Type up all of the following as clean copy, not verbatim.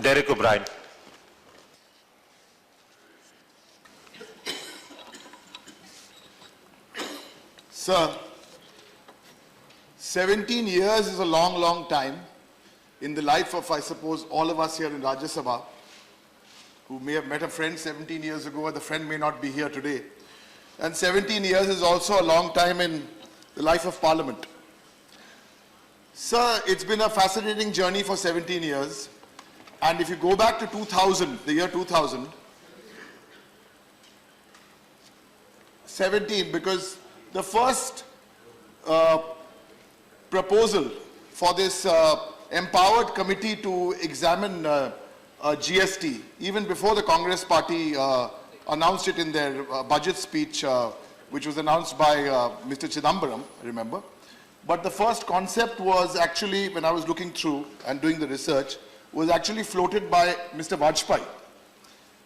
OBrien. Sir, 17 years is a long, long time in the life of, I suppose, all of us here in Rajya Sabha, who may have met a friend 17 years ago, or the friend may not be here today. And 17 years is also a long time in the life of Parliament. Sir, it's been a fascinating journey for 17 years. And if you go back to 2000, the year 2000, 17, because the first proposal for this empowered committee to examine GST, even before the Congress party announced it in their budget speech, which was announced by Mr. Chidambaram, I remember. But the first concept was actually, when I was looking through and doing the research, was actually floated by Mr. Vajpayee.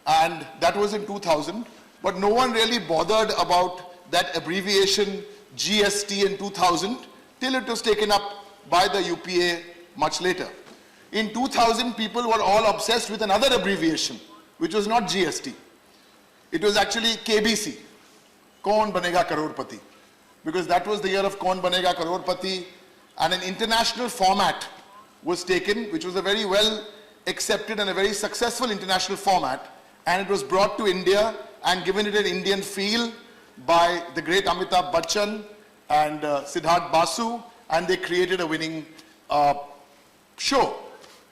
And that was in 2000. But no one really bothered about that abbreviation GST in 2000 till it was taken up by the UPA much later. In 2000, people were all obsessed with another abbreviation, which was not GST. It was actually KBC, Kaun Banega Crorepati, because that was the year of Kaun Banega Crorepati, and an international format was taken, which was a very well accepted and a very successful international format, and it was brought to India and given it an Indian feel by the great Amitabh Bachchan and Siddharth Basu, and they created a winning show.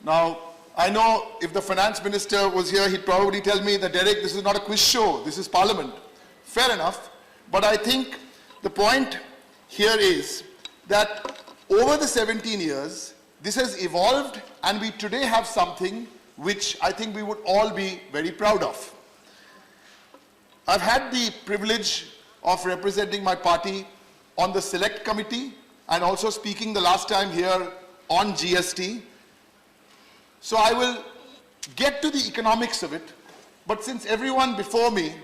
Now, I know if the finance minister was here, he'd probably tell me that, Derek, this is not a quiz show, this is Parliament. Fair enough, but I think the point here is that over the 17 years, this has evolved, and we today have something which I think we would all be very proud of. I've had the privilege of representing my party on the select committee and also speaking the last time here on GST. So I will get to the economics of it, but since everyone before me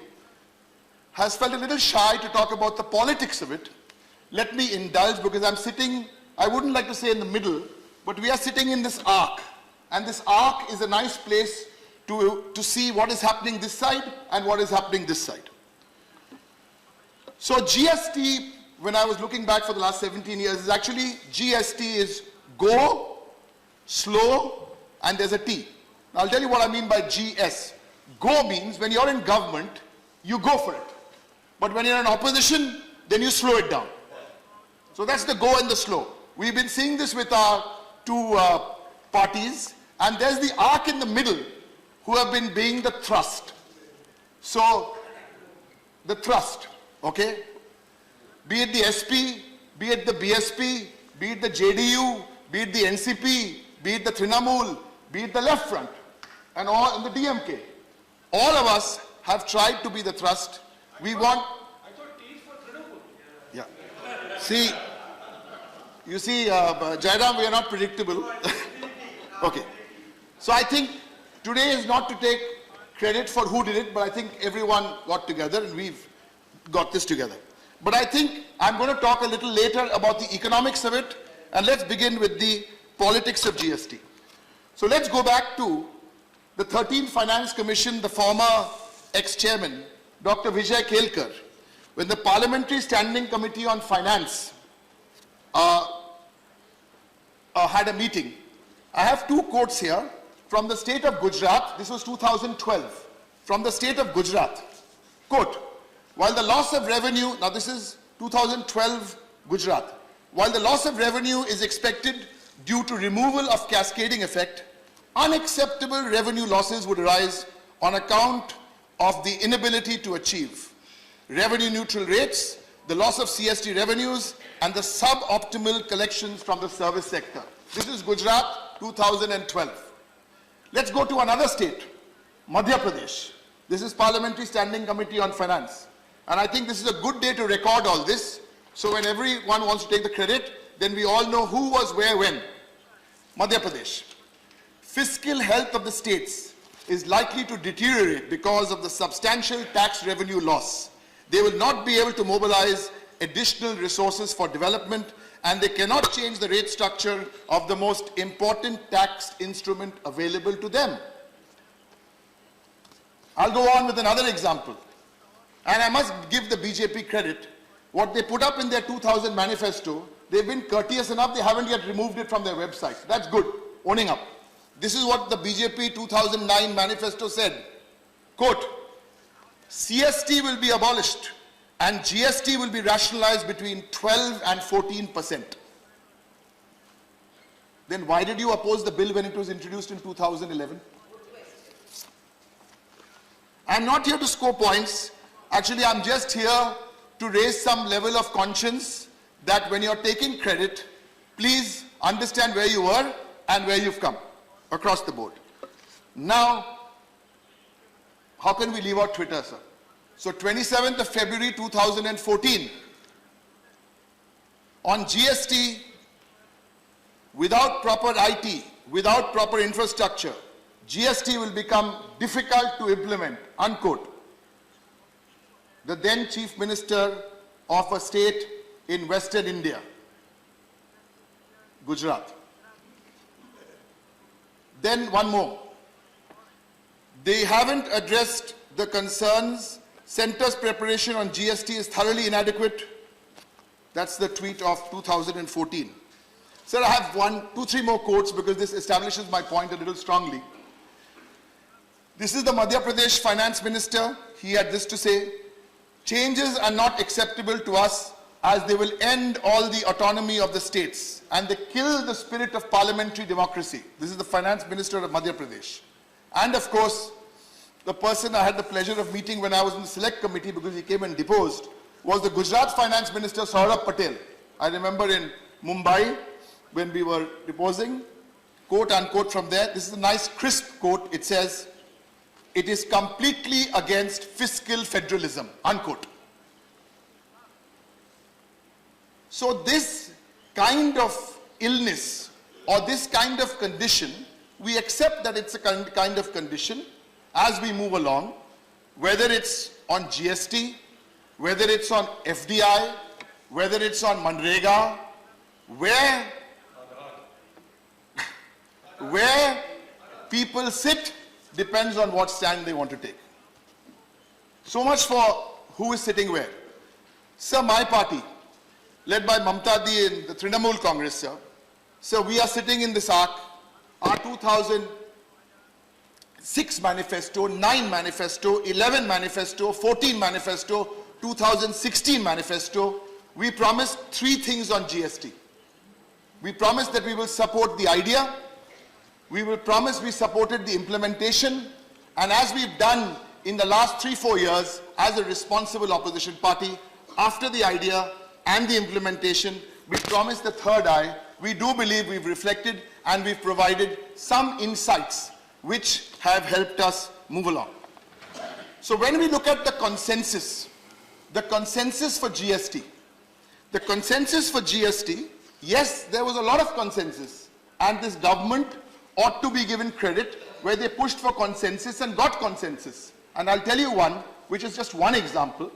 has felt a little shy to talk about the politics of it, let me indulge, because I'm sitting, I wouldn't like to say in the middle, but we are sitting in this arc, and this arc is a nice place to see what is happening this side and what is happening this side. So GST, when I was looking back for the last 17 years, is actually GST is go, slow, and there's a T. Now I'll tell you what I mean by GS. Go means when you're in government, you go for it. But when you're in opposition, then you slow it down. So that's the go and the slow. We've been seeing this with our two parties, and there's the arc in the middle who have been being the thrust. So the thrust, okay? Be it the SP, be it the BSP, be it the JDU, be it the NCP, be it the Trinamool, be it the left front, and all in the DMK. All of us have tried to be the thrust. We want... I thought T is for Trinamool. Yeah. See, you see, Jairam, we are not predictable. Okay. So I think today is not to take credit for who did it, but I think everyone got together and we've got this together. But I think I'm going to talk a little later about the economics of it, and let's begin with the politics of GST. So let's go back to the 13th Finance Commission, the former ex-chairman, Dr. Vijay Kelkar, when the Parliamentary Standing Committee on Finance had a meeting. I have two quotes here from the state of Gujarat. This was 2012. From the state of Gujarat. Quote, while the loss of revenue, now this is 2012 Gujarat. While the loss of revenue is expected due to removal of cascading effect, unacceptable revenue losses would arise on account of the inability to achieve revenue neutral rates, the loss of CST revenues, and the suboptimal collections from the service sector. This is Gujarat 2012. Let's go to another state, Madhya Pradesh. This is Parliamentary Standing Committee on Finance. And I think this is a good day to record all this. So when everyone wants to take the credit, then we all know who was where when. Madhya Pradesh. Fiscal health of the states is likely to deteriorate because of the substantial tax revenue loss. They will not be able to mobilize additional resources for development and they cannot change the rate structure of the most important tax instrument available to them. I'll go on with another example. And I must give the BJP credit. What they put up in their 2000 manifesto, they've been courteous enough, they haven't yet removed it from their website. That's good, owning up. This is what the BJP 2009 manifesto said. Quote, CST will be abolished and GST will be rationalized between 12 and 14%. Then why did you oppose the bill when it was introduced in 2011? I'm not here to score points. Actually, I'm just here to raise some level of conscience that when you're taking credit, please understand where you were and where you've come across the board. Now, how can we leave out Twitter, sir? So 27th of February 2014, on GST, without proper IT, without proper infrastructure, GST will become difficult to implement, unquote. The then Chief Minister of a state in Western India, Gujarat. Then one more. They haven't addressed the concerns. Centre's preparation on GST is thoroughly inadequate. That's the tweet of 2014. Sir, I have two, three more quotes because this establishes my point a little strongly. This is the Madhya Pradesh Finance Minister. He had this to say: changes are not acceptable to us as they will end all the autonomy of the states and they kill the spirit of parliamentary democracy. This is the Finance Minister of Madhya Pradesh. And of course, the person I had the pleasure of meeting when I was in the select committee because he came and deposed was the Gujarat Finance Minister Saurabh Patel. I remember in Mumbai when we were deposing, quote unquote from there, this is a nice crisp quote, it says, "It is completely against fiscal federalism," unquote. So this kind of illness or this kind of condition, we accept that it's a kind of condition as we move along, whether it's on GST, whether it's on FDI, whether it's on Manrega, where people sit depends on what stand they want to take. So much for who is sitting where. Sir, my party, led by Mamta Di in the Trinamool Congress, sir. So we are sitting in this arc, our 2006 manifesto, 9 manifesto, 11 manifesto, 14 manifesto, 2016 manifesto. We promised 3 things on GST. We promised that we will support the idea. We will promise we supported the implementation. And as we've done in the last 3-4 years as a responsible opposition party, after the idea and the implementation, we promised the third eye. We do believe we've reflected and we've provided some insights which have helped us move along. So when we look at the consensus for GST, the consensus for GST, yes, there was a lot of consensus, and this government ought to be given credit where they pushed for consensus and got consensus. And I'll tell you one, which is just one example.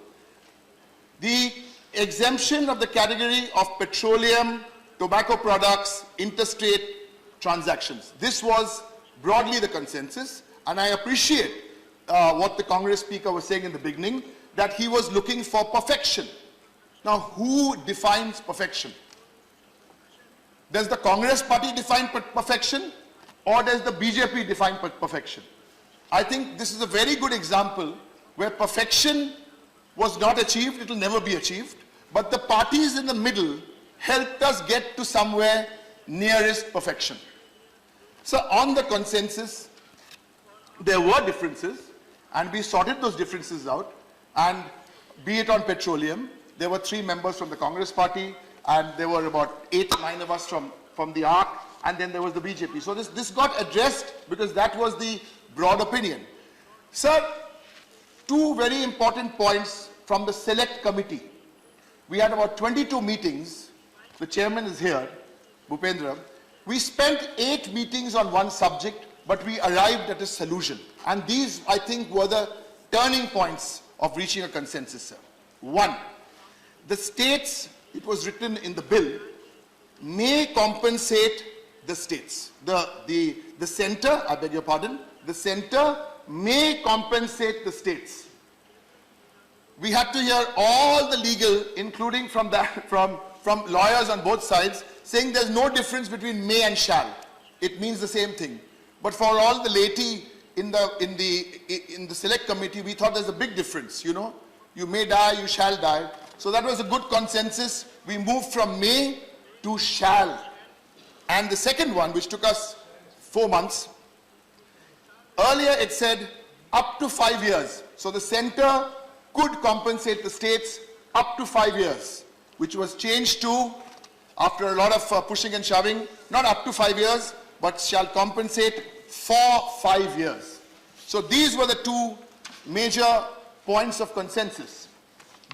The exemption of the category of petroleum, tobacco products, interstate transactions. This was broadly the consensus, and I appreciate what the Congress speaker was saying in the beginning, that he was looking for perfection. Now, who defines perfection? Does the Congress party define perfection, or does the BJP define perfection? I think this is a very good example where perfection was not achieved, it will never be achieved, but the parties in the middle helped us get to somewhere nearest perfection. So on the consensus, there were differences, and we sorted those differences out, and be it on petroleum, there were 3 members from the Congress party, and there were about 8 or 9 of us from the ARC, and then there was the BJP. So this got addressed because that was the broad opinion. Sir, 2 very important points from the select committee. We had about 22 meetings. The chairman is here, Bhupendra. We spent 8 meetings on one subject, but we arrived at a solution. And these, I think, were the turning points of reaching a consensus, sir. 1, the states, it was written in the bill, may compensate the states. The center, I beg your pardon, the center may compensate the states. We had to hear all the legal, including from lawyers on both sides, saying there's no difference between may and shall. It means the same thing. But for all the laity in the select committee, we thought there's a big difference, you know. You may die, you shall die. So that was a good consensus. We moved from may to shall. And the second one, which took us 4 months, earlier it said up to 5 years. So the center could compensate the states up to 5 years, which was changed to, after a lot of pushing and shoving, not up to 5 years, but shall compensate for 5 years. So these were the two major points of consensus.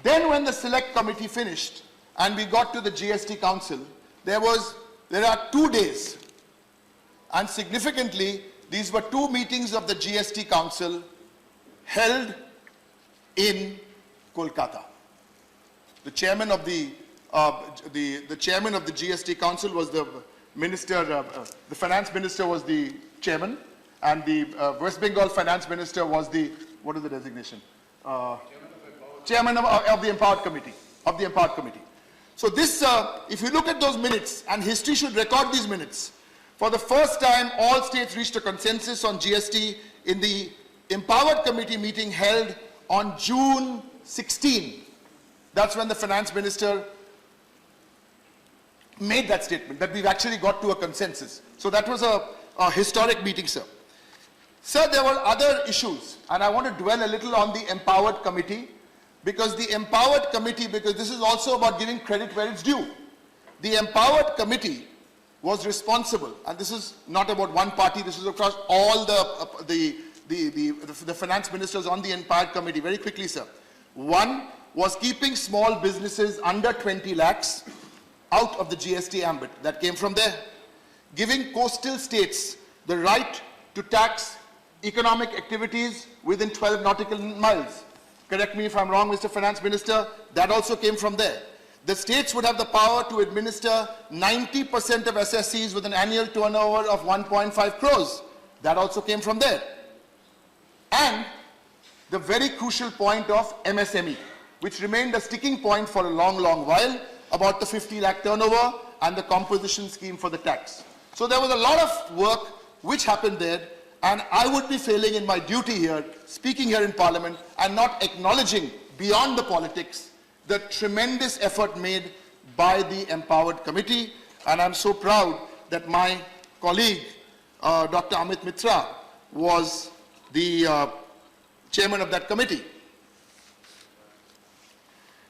Then when the select committee finished and we got to the GST council, there are 2 days. And significantly, these were 2 meetings of the GST council held in Kolkata. The chairman of the chairman of the GST council was the minister, the finance minister was the chairman, and the West Bengal finance minister was the, what is the designation? Chairman of the empowered committee, So this, if you look at those minutes, and history should record these minutes, for the first time all states reached a consensus on GST in the empowered committee meeting held on June 16. That's when the finance minister made that statement, that we've actually got to a consensus. So that was a historic meeting, sir. Sir, there were other issues, and I want to dwell a little on the empowered committee, because the empowered committee, because this is also about giving credit where it's due. The empowered committee was responsible, and this is not about one party, this is across all the finance ministers on the empowered committee. Very quickly, sir. One was keeping small businesses under 20 lakhs out of the GST ambit. That came from there. Giving coastal states the right to tax economic activities within 12 nautical miles. Correct me if I'm wrong, Mr. Finance Minister, that also came from there. The states would have the power to administer 90% of SSCs with an annual turnover of 1.5 crores. That also came from there. And the very crucial point of MSME, which remained a sticking point for a long, long while, about the 50 lakh turnover and the composition scheme for the tax. So there was a lot of work which happened there, and I would be failing in my duty here, speaking here in Parliament, and not acknowledging beyond the politics the tremendous effort made by the empowered committee. And I'm so proud that my colleague, Dr. Amit Mitra, was the chairman of that committee.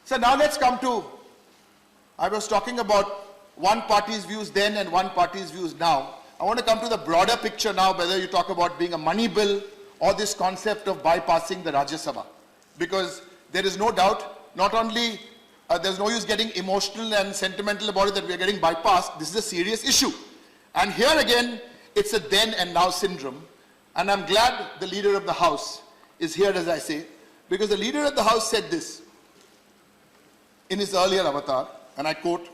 So now let's come to, I was talking about one party's views then and one party's views now. I want to come to the broader picture now, whether you talk about being a money bill or this concept of bypassing the Rajya Sabha. Because there is no doubt, not only there's no use getting emotional and sentimental about it that we are getting bypassed, this is a serious issue. And here again, it's a then and now syndrome. And I'm glad the leader of the House is here, as I say, because the leader of the House said this in his earlier avatar, and I quote,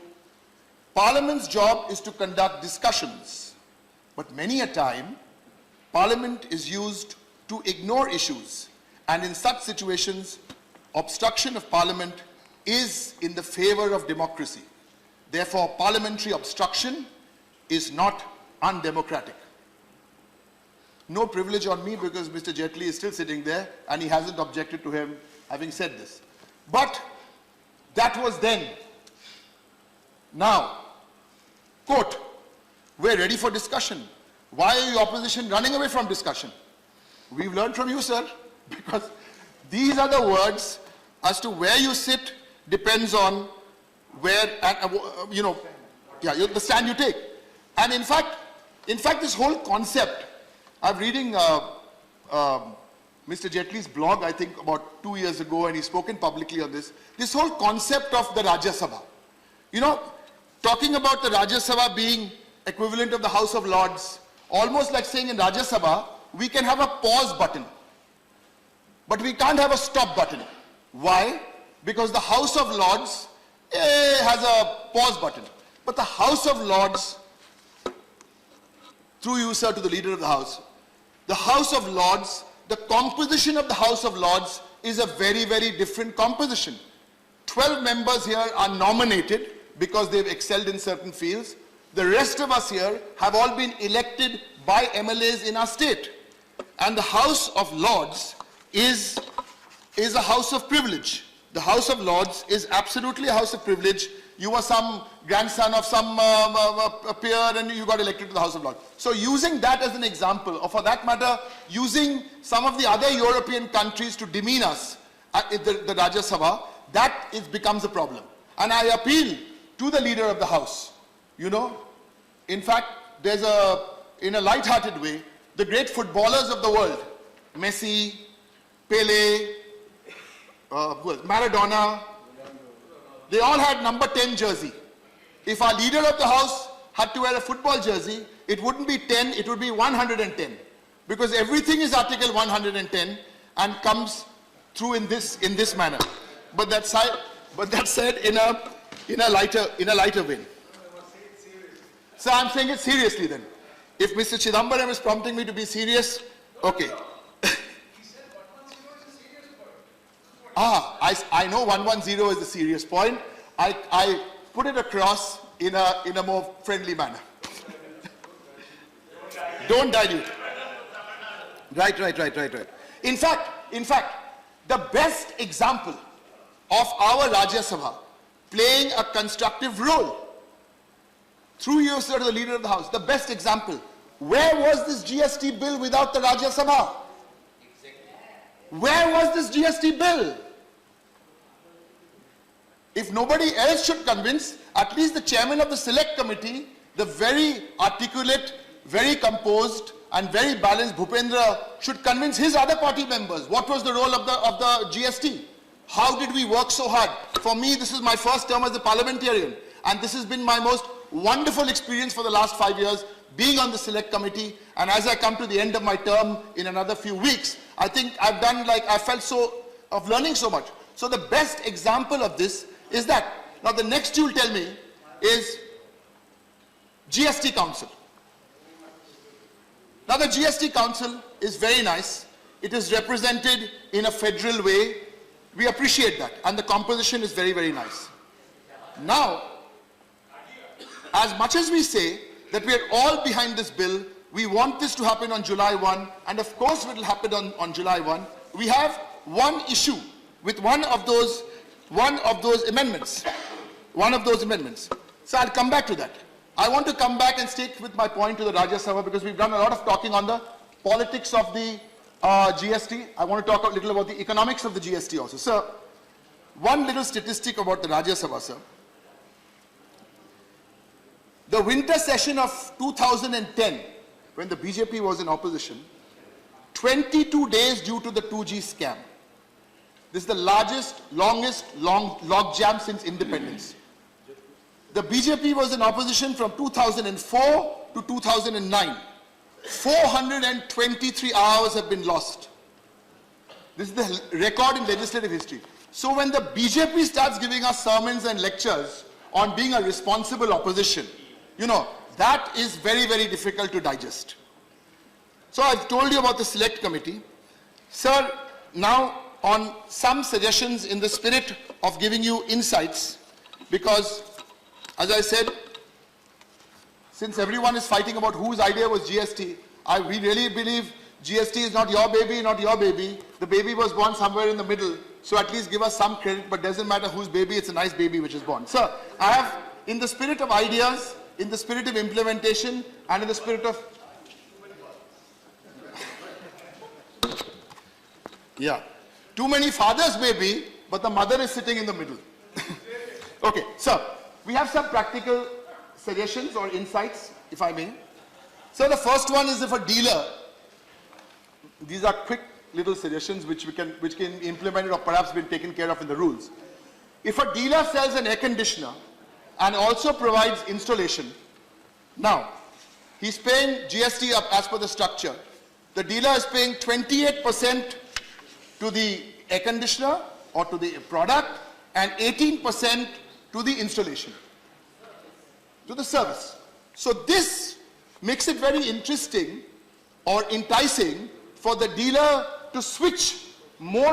"Parliament's job is to conduct discussions, but many a time, Parliament is used to ignore issues, and in such situations, obstruction of Parliament is in the favor of democracy. Therefore, parliamentary obstruction is not undemocratic." No privilege on me because Mr. Jaitley is still sitting there and he hasn't objected to him having said this. But that was then. Now, quote, "We're ready for discussion. Why are you opposition running away from discussion?" We've learned from you, sir, because these are the words as to where you sit depends on where, the stand you take. And in fact, this whole concept, I'm reading Mr. Jaitley's blog, I think about 2 years ago, and he's spoken publicly on this. This whole concept of the Rajya Sabha. You know, talking about the Rajya Sabha being equivalent of the House of Lords, almost like saying in Rajya Sabha, we can have a pause button, but we can't have a stop button. Why? Because the House of Lords has a pause button. But the House of Lords, through you, sir, to the Leader of the House, the House of Lords, the composition of the House of Lords is a very, very different composition. 12 members here are nominated because they've excelled in certain fields. The rest of us here have all been elected by MLAs in our state. And the House of Lords is a house of privilege. The House of Lords is absolutely a house of privilege. You were some grandson of some peer and you got elected to the House of Lords. So using that as an example, or for that matter, using some of the other European countries to demean us in the Rajya Sabha, that becomes a problem. And I appeal to the Leader of the House. You know, in fact, in a light-hearted way, the great footballers of the world, Messi, Pele, Maradona, they all had number 10 jersey. If our Leader of the House had to wear a football jersey, it wouldn't be 10, it would be 110. Because everything is Article 110 and comes through in this manner. But that said in a lighter vein. So I'm saying it seriously then. If Mr. Chidambaram is prompting me to be serious, okay. I know 110 is the serious point. I put it across in a more friendly manner. Don't dilute. Right. In fact, the best example of our Rajya Sabha playing a constructive role through you, sir, to the Leader of the House, the best example. Where was this GST bill without the Rajya Sabha? Where was this GST bill? If nobody else should convince, at least the chairman of the select committee, the very articulate, very composed and very balanced Bhupendra should convince his other party members. What was the role of the GST? How did we work so hard? For me, this is my first term as a parliamentarian, and this has been my most wonderful experience for the last 5 years, being on the select committee. And as I come to the end of my term in another few weeks, I think I felt of learning so much. So the best example of this is that. Now the next you'll tell me is GST Council. Now the GST Council is very nice. It is represented in a federal way. We appreciate that. And the composition is very, very nice. Now, as much as we say that we are all behind this bill, we want this to happen on July 1, and of course it will happen on July 1. We have one issue with one of those amendments. So I'll come back to that. I want to come back and stick with my point to the Rajya Sabha because we've done a lot of talking on the politics of the GST. I want to talk a little about the economics of the GST also. Sir, one little statistic about the Rajya Sabha, sir. The winter session of 2010, when the BJP was in opposition, 22 days due to the 2G scam. This is the longest logjam since independence. The BJP was in opposition from 2004 to 2009. 423 hours have been lost. This is the record in legislative history. So when the BJP starts giving us sermons and lectures on being a responsible opposition, you know, that is very, very difficult to digest. So I've told you about the select committee. Sir, now on some suggestions in the spirit of giving you insights, because as I said, since everyone is fighting about whose idea was GST, we really believe GST is not your baby, not your baby. The baby was born somewhere in the middle. So at least give us some credit, but doesn't matter whose baby, it's a nice baby which is born. Sir, I have, in the spirit of ideas, in the spirit of implementation, and in the spirit of... Yeah. Too many fathers maybe, but the mother is sitting in the middle. Okay, so we have some practical suggestions or insights, if I may. So the first one is if a dealer, these are quick little suggestions which can be implemented or perhaps been taken care of in the rules. If a dealer sells an air conditioner and also provides installation, now he's paying GST up as per the structure. The dealer is paying 28% to the air conditioner or to the product and 18% to the installation. to the service. So this makes it very interesting or enticing for the dealer to switch more